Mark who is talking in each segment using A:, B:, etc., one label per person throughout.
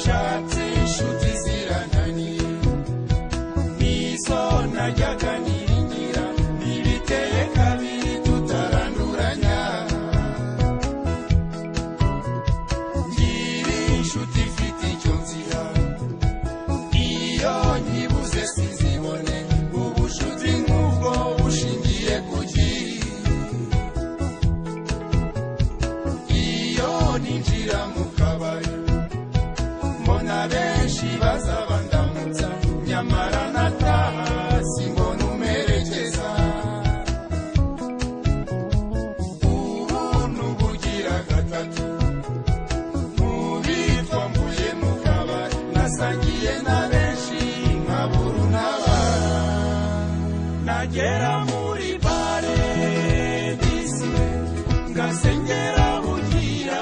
A: nashatse inshuti zirananiye nizo najyaga niringira ntibiteye kabiri tutaranduranya ngira inshuti ifite icyo nzira iyo nyibuze sinzibone ubushuti nk'ubwo bushingiye ku iyo ninjira mu kabari mbona benshi baza bandamutsa nyamara nataha simbona umerekeza ubu n'ubugira gatatu mubitwa mvuye mu kabari nasangiye na benshi nkabura untabara nagera muri bare disiwe ngasengera bugira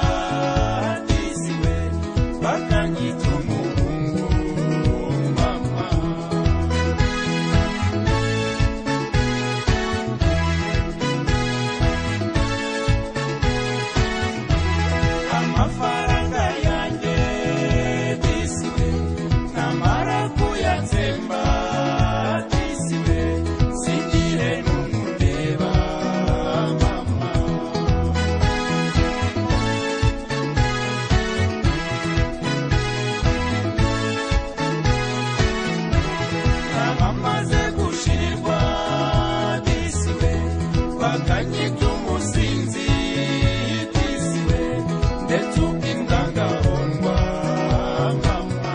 A: disiwe bakanyita umuhungu mama amafaranga yanjye disiwe namara kuyatsemba disiwe singire n'umundeba mama abamaze gushirirwa disiwe bakanyita umusinzi disiwe ndetse ubw'imbwa ngahondwa mama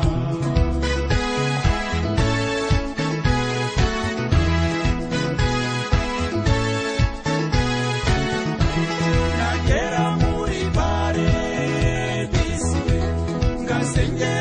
A: nagera muri bare disiwe ngasengera